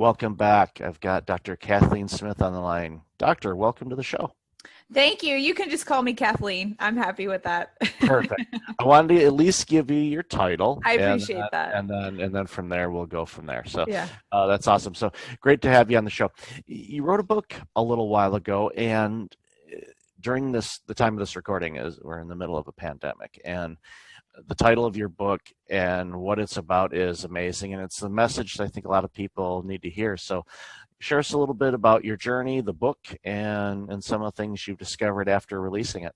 welcome back. I've got Dr. Kathleen Smith on the line. Doctor, welcome to the show. Thank you. You can just call me Kathleen. I'm happy with that. Perfect. I wanted to at least give you your title, I and appreciate that. and then from there we'll go from there. So Yeah. that's awesome. So great to have you on the show. You wrote a book a little while ago, and during the time of this recording is we're in the middle of a pandemic, and the title of your book and what it's about is amazing, and it's the message that I think a lot of people need to hear. So share us a little bit about your journey, the book, and some of the things you've discovered after releasing it.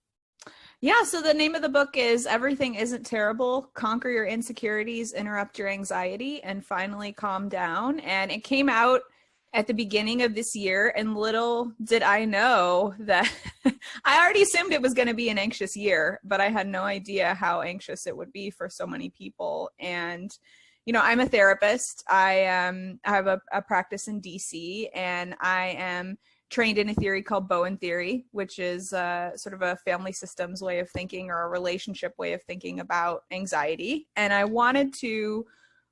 Yeah, so the name of the book is Everything Isn't Terrible: Conquer Your Insecurities, Interrupt Your Anxiety, and Finally Calm Down. And it came out at the beginning of this year, and little did I know that I already assumed it was going to be an anxious year, but I had no idea how anxious it would be for so many people. And I'm a therapist. I have a practice in DC, and I am trained in a theory called Bowen theory, which is sort of a family systems way of thinking, or a relationship way of thinking about anxiety. And I wanted to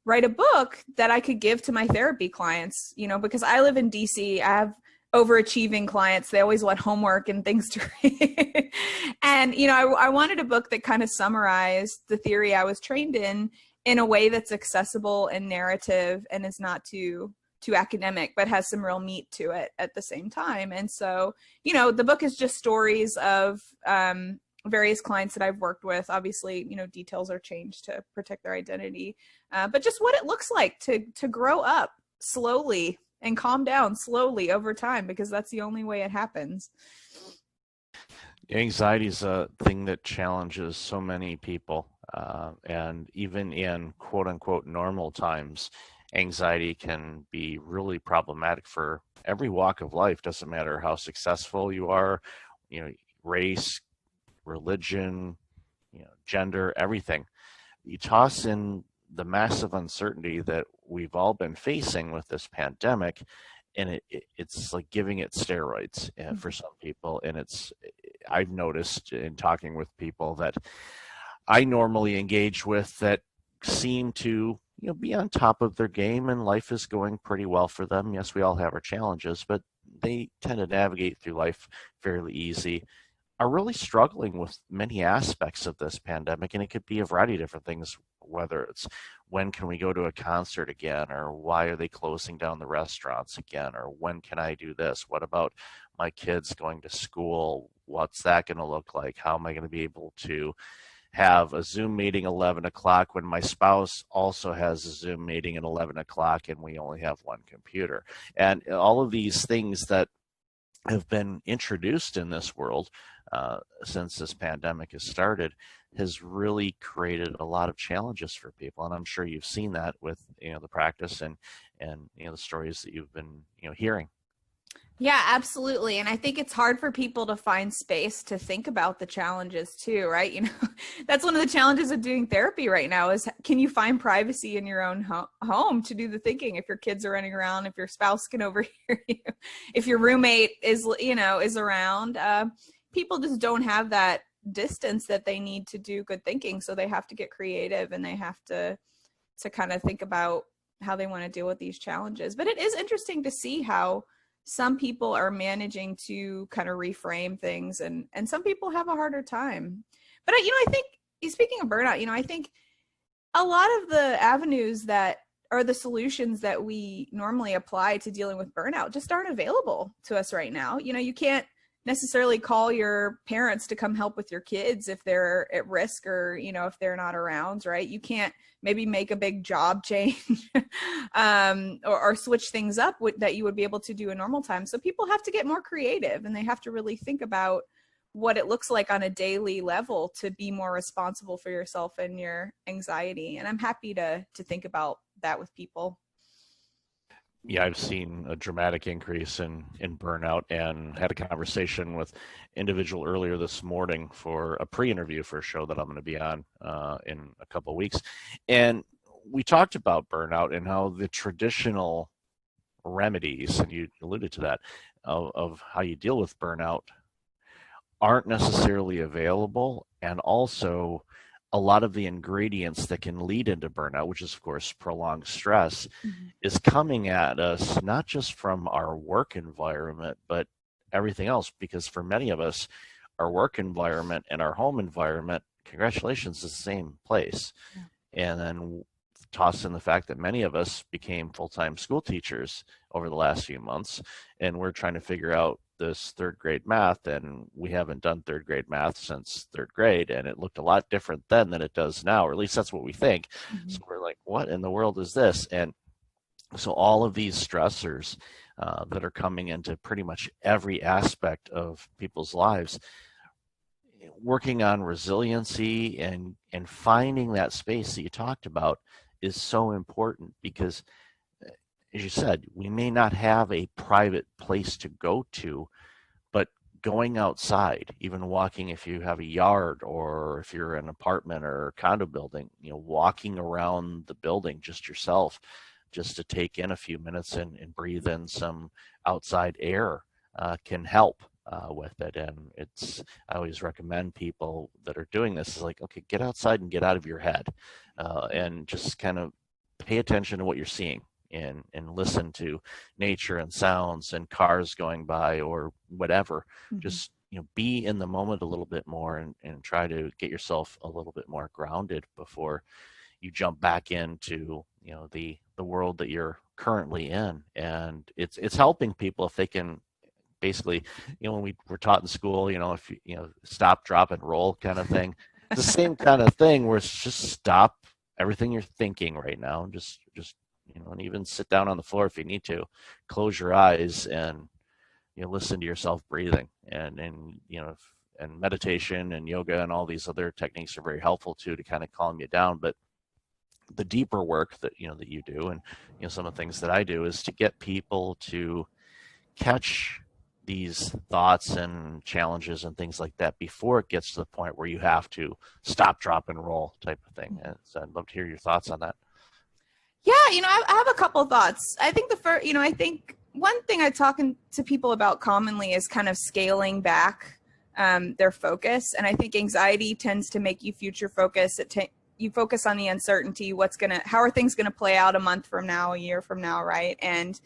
write a book that I could give to my therapy clients, because I live in DC. I have overachieving clients. They always want homework and things to read. And, I wanted a book that kind of summarized the theory I was trained in a way that's accessible and narrative and is not too academic, but has some real meat to it at the same time. And so, the book is just stories of various clients that I've worked with. Obviously, details are changed to protect their identity, but just what it looks like to grow up slowly and calm down slowly over time, because that's the only way it happens. Anxiety is a thing that challenges so many people, and even in quote unquote normal times, anxiety can be really problematic for every walk of life. Doesn't matter how successful you are, race, religion, gender, everything. You toss in the massive uncertainty that we've all been facing with this pandemic, and it's like giving it steroids for some people. And I've noticed in talking with people that I normally engage with that seem to be on top of their game, and life is going pretty well for them. Yes, we all have our challenges, but they tend to navigate through life fairly easy, are really struggling with many aspects of this pandemic. And it could be a variety of different things, whether it's when can we go to a concert again, or why are they closing down the restaurants again, or when can I do this? What about my kids going to school? What's that going to look like? How am I going to be able to have a Zoom meeting 11 o'clock when my spouse also has a Zoom meeting at 11 o'clock and we only have one computer? And all of these things that have been introduced in this world since this pandemic has started has really created a lot of challenges for people. And I'm sure you've seen that with the practice and the stories that you've been hearing. Yeah, absolutely. And I think it's hard for people to find space to think about the challenges too, right? That's one of the challenges of doing therapy right now is, can you find privacy in your own home to do the thinking? If your kids are running around, if your spouse can overhear you, if your roommate is around, people just don't have that distance that they need to do good thinking. So they have to get creative, and they have to kind of think about how they want to deal with these challenges. But it is interesting to see how some people are managing to kind of reframe things, and some people have a harder time. But I think, speaking of burnout, I think a lot of the avenues that are the solutions that we normally apply to dealing with burnout just aren't available to us right now. You can't necessarily call your parents to come help with your kids if they're at risk, or if they're not around, right? You can't maybe make a big job change or switch things up that you would be able to do in normal times. So people have to get more creative, and they have to really think about what it looks like on a daily level to be more responsible for yourself and your anxiety. And I'm happy to think about that with people. Yeah, I've seen a dramatic increase in burnout, and had a conversation with individual earlier this morning for a pre-interview for a show that I'm going to be on in a couple of weeks. And we talked about burnout and how the traditional remedies, and you alluded to that, of how you deal with burnout aren't necessarily available. And also a lot of the ingredients that can lead into burnout, which is of course prolonged stress, Mhm. is coming at us not just from our work environment, but everything else. Because for many of us, our work environment and our home environment, congratulations, is the same place. Yeah. And then toss in the fact that many of us became full-time school teachers over the last few months, and we're trying to figure out this third grade math, and we haven't done third grade math since third grade, and it looked a lot different then than it does now, or at least that's what we think. Mhm. So we're like, what in the world is this? And so all of these stressors that are coming into pretty much every aspect of people's lives, working on resiliency and finding that space that you talked about is so important. Because as you said, we may not have a private place to go to, but going outside, even walking, if you have a yard or if you're in an apartment or condo building, walking around the building just yourself, just to take in a few minutes and breathe in some outside air can help with it. And I always recommend people that are doing this is like, okay, get outside and get out of your head, and just kind of pay attention to what you're seeing, and listen to nature and sounds and cars going by or whatever. Mhm. Just be in the moment a little bit more, and try to get yourself a little bit more grounded before you jump back into the world that you're currently in. And it's helping people if they can basically, when we were taught in school, if stop, drop, and roll kind of thing. It's the same kind of thing where it's just stop everything you're thinking right now, and just and even sit down on the floor if you need to, close your eyes, and listen to yourself breathing. And meditation and yoga and all these other techniques are very helpful too, to kind of calm you down. But the deeper work that you do, and some of the things that I do, is to get people to catch these thoughts and challenges and things like that before it gets to the point where you have to stop, drop, and roll type of thing. And so I'd love to hear your thoughts on that. Yeah, I have a couple thoughts. I think the first, I think one thing I talk to people about commonly is kind of scaling back their focus. And I think anxiety tends to make you future focus. You focus on the uncertainty, how are things going to play out a month from now, a year from now, right? And,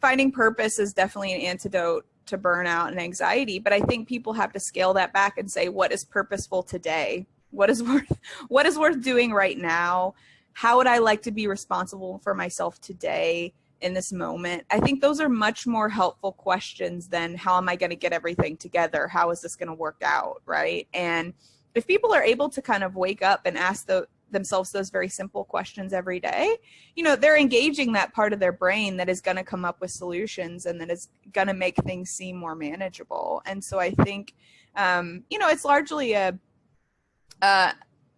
finding purpose is definitely an antidote to burnout and anxiety. But I think people have to scale that back and say, what is purposeful today? What is worth doing right now? How would I like to be responsible for myself today in this moment? I think those are much more helpful questions than how am I going to get everything together? How is this going to work out? Right. And if people are able to kind of wake up and ask themselves those very simple questions every day, they're engaging that part of their brain that is going to come up with solutions and that is going to make things seem more manageable. And so I think, it's largely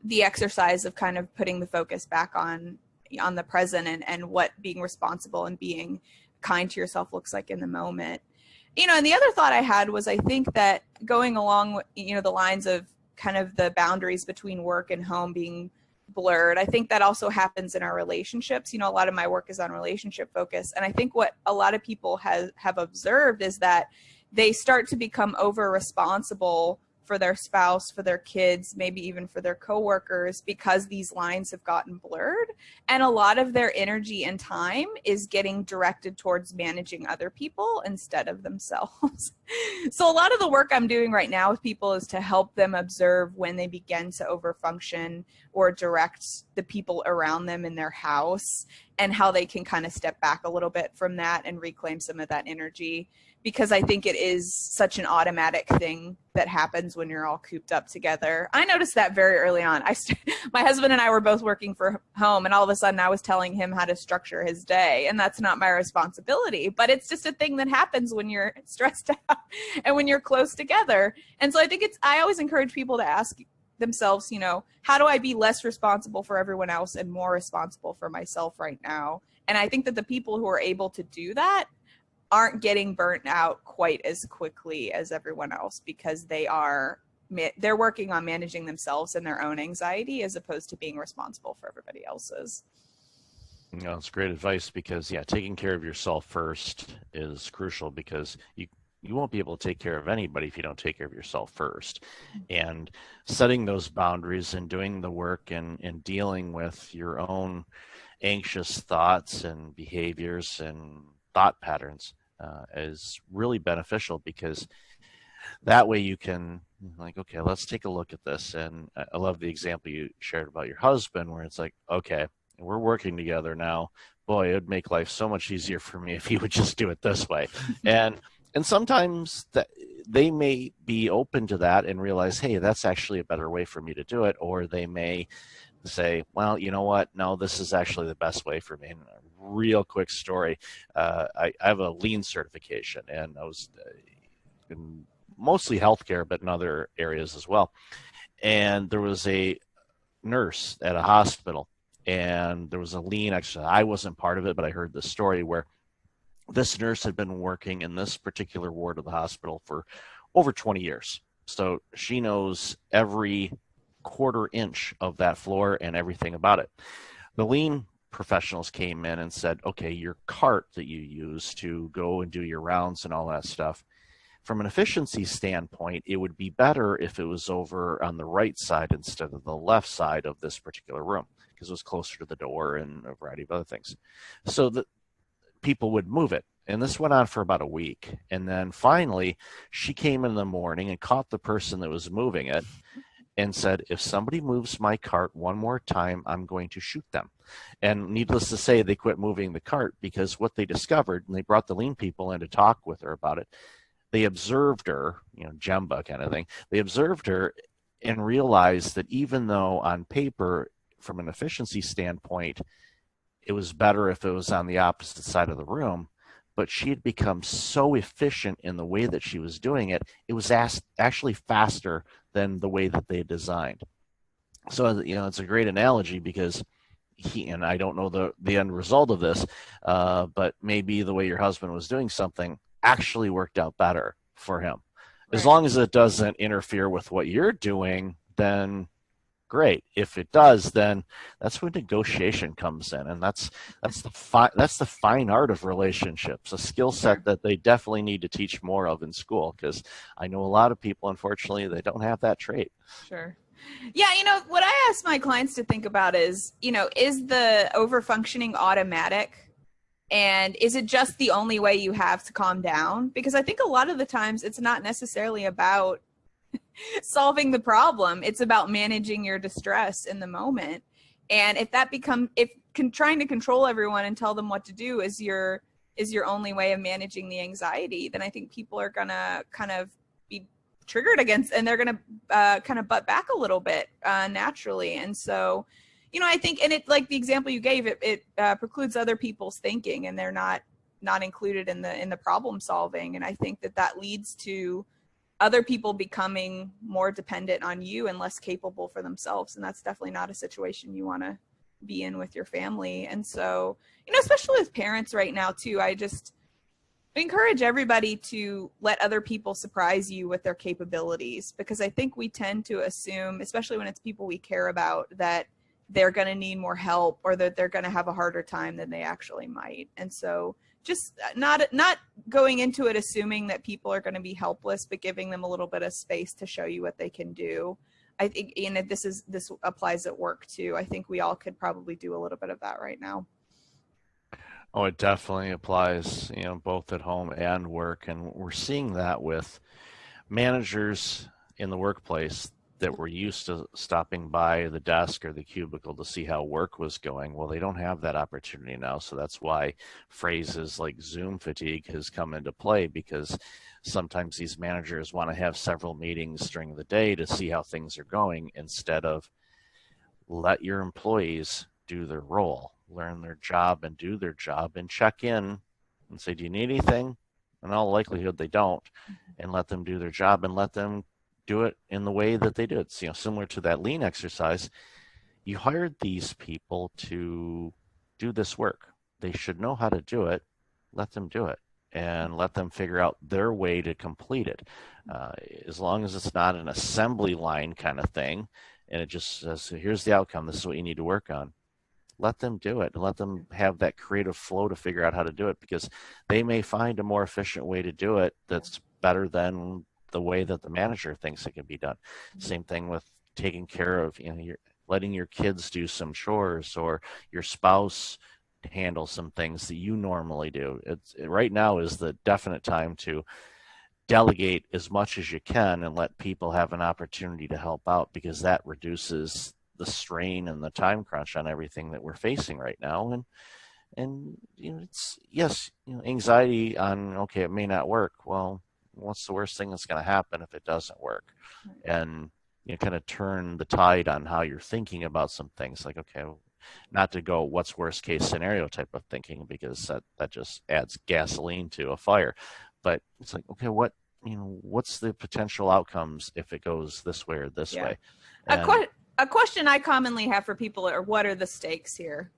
the exercise of kind of putting the focus back on the present and what being responsible and being kind to yourself looks like in the moment. And the other thought I had was, I think that going along the lines of kind of the boundaries between work and home being blurred, I think that also happens in our relationships. A lot of my work is on relationship focus. And I think what a lot of people have observed is that they start to become over responsible for their spouse, for their kids, maybe even for their coworkers, because these lines have gotten blurred. And a lot of their energy and time is getting directed towards managing other people instead of themselves. So a lot of the work I'm doing right now with people is to help them observe when they begin to overfunction or direct the people around them in their house, and how they can kind of step back a little bit from that and reclaim some of that energy. Because I think it is such an automatic thing that happens when you're all cooped up together. I noticed that very early on. My husband and I were both working from home, and all of a sudden I was telling him how to structure his day, and that's not my responsibility, but it's just a thing that happens when you're stressed out and when you're close together. And so I think I always encourage people to ask themselves, how do I be less responsible for everyone else and more responsible for myself right now? And I think that the people who are able to do that aren't getting burnt out quite as quickly as everyone else, because they're working on managing themselves and their own anxiety as opposed to being responsible for everybody else's. It's great advice, because taking care of yourself first is crucial, because you won't be able to take care of anybody if you don't take care of yourself first. And setting those boundaries and doing the work and dealing with your own anxious thoughts and behaviors and thought patterns is really beneficial, because that way you can, like, okay, let's take a look at this. And I love the example you shared about your husband, where it's like, okay, we're working together now. Boy, it would make life so much easier for me if he would just do it this way. And sometimes that they may be open to that and realize, hey, that's actually a better way for me to do it. Or they may say, well, you know what? No, this is actually the best way for me. And a real quick story. I have a lean certification, and I was in mostly healthcare, but in other areas as well. And there was a nurse at a hospital, and there was a lean exercise. I wasn't part of it, but I heard this story where this nurse had been working in this particular ward of the hospital for over 20 years. So she knows every quarter inch of that floor and everything about it. The lean professionals came in and said, okay, your cart that you use to go and do your rounds and all that stuff, from an efficiency standpoint, it would be better if it was over on the right side instead of the left side of this particular room, because it was closer to the door and a variety of other things. So the people would move it. And this went on for about a week. And then finally, she came in the morning and caught the person that was moving it and said, if somebody moves my cart one more time, I'm going to shoot them. And needless to say, they quit moving the cart, because what they discovered, and they brought the lean people in to talk with her about it, they observed her, Jemba kind of thing. They observed her and realized that even though on paper, from an efficiency standpoint, it was better if it was on the opposite side of the room, but she had become so efficient in the way that she was doing it, it was actually faster than the way that they had designed. So, it's a great analogy, because and I don't know the end result of this, but maybe the way your husband was doing something actually worked out better for him. Right. As long as it doesn't interfere with what you're doing, then great. If it does, then that's when negotiation comes in, and that's the fine art of relationships, a skill set that they definitely need to teach more of in school, because I know a lot of people, unfortunately, they don't have that trait. Sure. Yeah, what I ask my clients to think about is, is the overfunctioning automatic? And is it just the only way you have to calm down? Because I think a lot of the times it's not necessarily about solving the problem. It's about managing your distress in the moment. And if trying to control everyone and tell them what to do is your only way of managing the anxiety, then I think people are gonna kind of be triggered against, and they're gonna kind of butt back a little bit naturally. And so, I think, and it, like the example you gave, it precludes other people's thinking, and they're not included in the problem solving. And I think that leads to other people becoming more dependent on you and less capable for themselves. And that's definitely not a situation you want to be in with your family. And so, especially with parents right now too, I encourage everybody to let other people surprise you with their capabilities, because I think we tend to assume, especially when it's people we care about, that they're going to need more help or that they're going to have a harder time than they actually might. And so just not going into it assuming that people are going to be helpless, but giving them a little bit of space to show you what they can do. I think, this applies at work too. I think we all could probably do a little bit of that right now. Oh, it definitely applies, both at home and work. And we're seeing that with managers in the workplace that were used to stopping by the desk or the cubicle to see how work was going. Well, they don't have that opportunity now. So that's why phrases like Zoom fatigue has come into play, because sometimes these managers want to have several meetings during the day to see how things are going, instead of let your employees do their role, learn their job and do their job, and check in and say, do you need anything? In all likelihood, they don't, and let them do their job and let them do it in the way that they do it. It's, similar to that lean exercise. You hired these people to do this work. They should know how to do it. Let them do it, and let them figure out their way to complete it. As long as it's not an assembly line kind of thing, and it just says, here's the outcome, this is what you need to work on. Let them do it, and let them have that creative flow to figure out how to do it, because they may find a more efficient way to do it that's better than the way that the manager thinks it can be done. Same thing with taking care of, letting your kids do some chores, or your spouse handle some things that you normally do. Right now is the definite time to delegate as much as you can and let people have an opportunity to help out, because that reduces the strain and the time crunch on everything that we're facing right now. And it's, yes, anxiety on, okay, it may not work. Well, what's the worst thing that's going to happen if it doesn't work? And kind of turn the tide on how you're thinking about some things, like, okay, not to go what's worst case scenario type of thinking, because that just adds gasoline to a fire. But it's like, okay, what's the potential outcomes if it goes this way or this way? A question I commonly have for people are, what are the stakes here?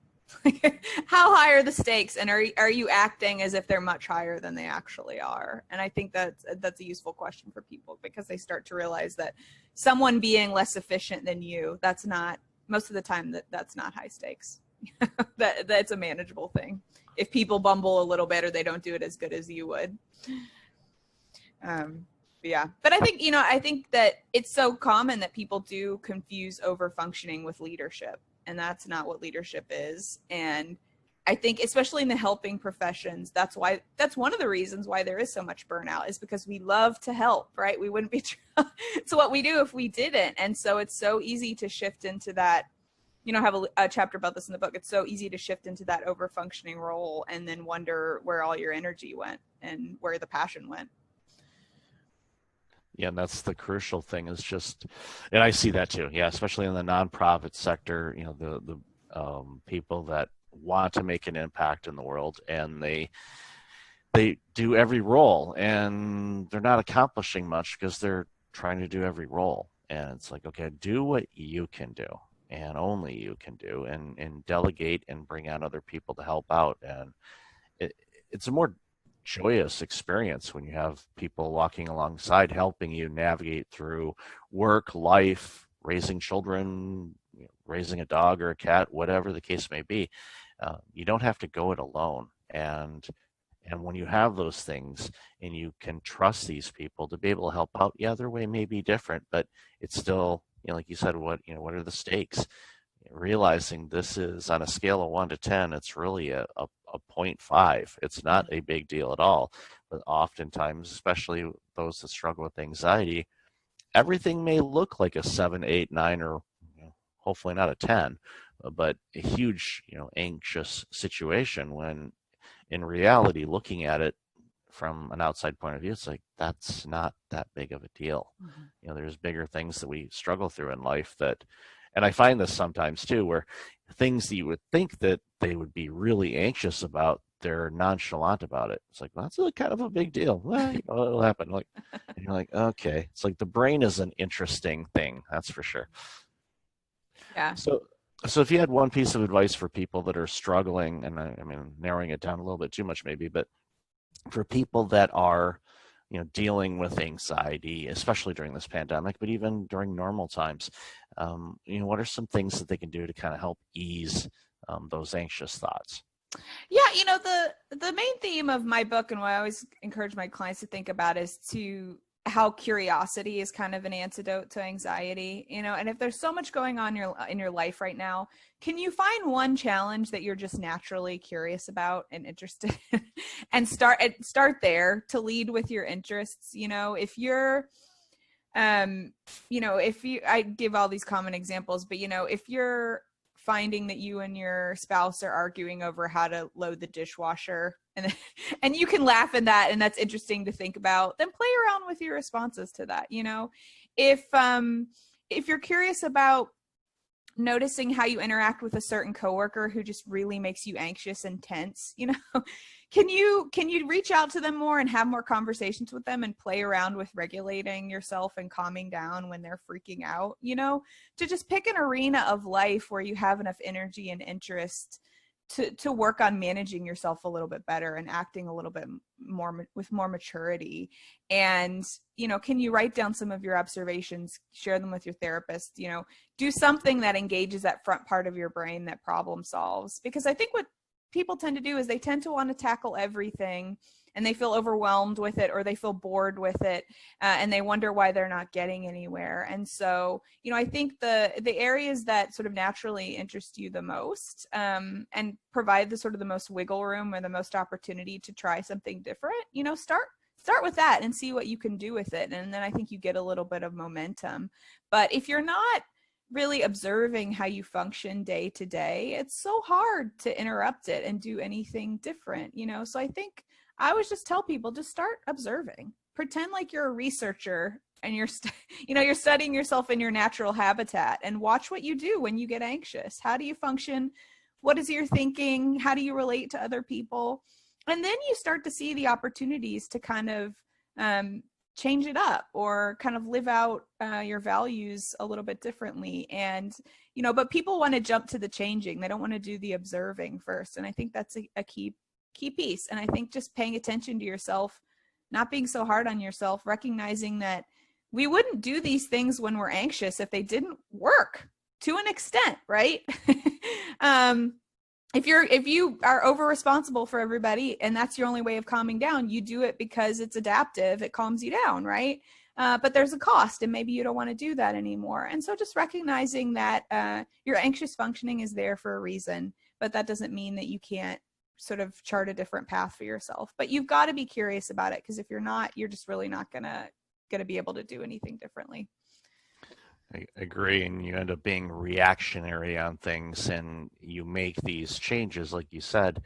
How high are the stakes, and are you acting as if they're much higher than they actually are? And I think that's a useful question for people, because they start to realize that someone being less efficient than you, that's not, most of the time, that's not high stakes. That's a manageable thing. If people bumble a little bit, or they don't do it as good as you would. Yeah, but I think that it's so common that people do confuse over functioning with leadership, and that's not what leadership is. And I think, especially in the helping professions, that's one of the reasons why there is so much burnout, is because we love to help, right? We wouldn't be it's what we do if we didn't. And so it's so easy to shift into that. I have a chapter about this in the book. It's so easy to shift into that over functioning role and then wonder where all your energy went and where the passion went. Yeah, and that's the crucial thing, is just, and I see that too. Yeah, especially in the nonprofit sector, the people that want to make an impact in the world, and they do every role, and they're not accomplishing much because they're trying to do every role. And it's like, okay, do what you can do, and only you can do, and delegate and bring on other people to help out. And it's a more joyous experience when you have people walking alongside, helping you navigate through work, life, raising children, raising a dog or a cat, whatever the case may be. You don't have to go it alone. And when you have those things, and you can trust these people to be able to help out, yeah, their way may be different, but it's still, like you said, what are the stakes? Realizing this is on a scale of 1 to 10, it's really a 0.5. It's not a big deal at all. But oftentimes, especially those that struggle with anxiety, everything may look like a 7, 8, 9, or hopefully not a 10, but a huge, anxious situation, when in reality, looking at it from an outside point of view, it's like, that's not that big of a deal. Mm-hmm. There's bigger things that we struggle through in life that, and I find this sometimes too, where things that you would think that they would be really anxious about, they're nonchalant about it. It's like, well, that's kind of a big deal. Well, it'll happen. And you're like, okay. It's like the brain is an interesting thing, that's for sure. Yeah. So if you had one piece of advice for people that are struggling, and I mean, narrowing it down a little bit too much maybe, but for people that are, dealing with anxiety, especially during this pandemic, but even during normal times, what are some things that they can do to kind of help ease those anxious thoughts? Yeah, the main theme of my book, and what I always encourage my clients to think about, is how curiosity is kind of an antidote to anxiety. And if there's so much going on in your life right now, can you find one challenge that you're just naturally curious about and interested in, and start there to lead with your interests? If you're I give all these common examples, but if you're finding that you and your spouse are arguing over how to load the dishwasher, and you can laugh at that, and that's interesting to think about, then play around with your responses to that. If you're curious about noticing how you interact with a certain coworker who just really makes you anxious and tense, can you reach out to them more and have more conversations with them, and play around with regulating yourself and calming down when they're freaking out, to just pick an arena of life where you have enough energy and interest to work on managing yourself a little bit better and acting a little bit more with more maturity. And, can you write down some of your observations, share them with your therapist, do something that engages that front part of your brain that problem solves. Because I think what people tend to do is they tend to want to tackle everything, and they feel overwhelmed with it, or they feel bored with it, and they wonder why they're not getting anywhere. And so, I think the areas that sort of naturally interest you the most, and provide the sort of the most wiggle room or the most opportunity to try something different, start with that and see what you can do with it. And then I think you get a little bit of momentum. But if you're not really observing how you function day to day, it's so hard to interrupt it and do anything different, So I think I would just tell people, just start observing. Pretend like you're a researcher and you're studying yourself in your natural habitat, and watch what you do when you get anxious. How do you function? What is your thinking? How do you relate to other people? And then you start to see the opportunities to kind of change it up, or kind of live out your values a little bit differently. And, but people want to jump to the changing. They don't want to do the observing first. And I think that's a key piece. And I think just paying attention to yourself, not being so hard on yourself, recognizing that we wouldn't do these things when we're anxious if they didn't work to an extent, right? If you are over responsible for everybody and that's your only way of calming down, you do it because it's adaptive, it calms you down, right? But there's a cost, and maybe you don't want to do that anymore. And so just recognizing that your anxious functioning is there for a reason, but that doesn't mean that you can't sort of chart a different path for yourself. But you've got to be curious about it, because if you're not, you're just really not gonna be able to do anything differently. I agree, and you end up being reactionary on things, and you make these changes, like you said,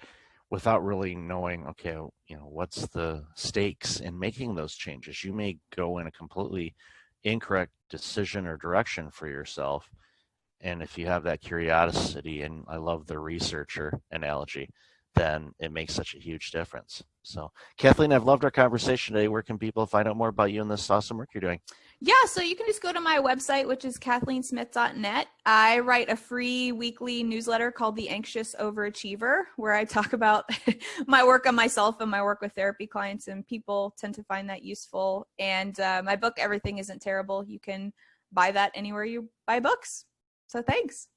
without really knowing, okay, what's the stakes in making those changes. You may go in a completely incorrect decision or direction for yourself, and if you have that curiosity, and I love the researcher analogy, then it makes such a huge difference. So, Kathleen, I've loved our conversation today. Where can people find out more about you and this awesome work you're doing? Yeah, so you can just go to my website, which is kathleensmith.net. I write a free weekly newsletter called The Anxious Overachiever, where I talk about my work on myself and my work with therapy clients, and people tend to find that useful. And my book, Everything Isn't Terrible, you can buy that anywhere you buy books. So thanks.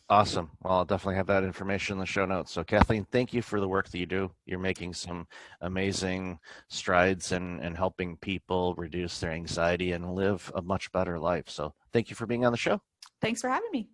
Awesome. Well, I'll definitely have that information in the show notes. So, Kathleen, thank you for the work that you do. You're making some amazing strides in helping people reduce their anxiety and live a much better life. So, thank you for being on the show. Thanks for having me.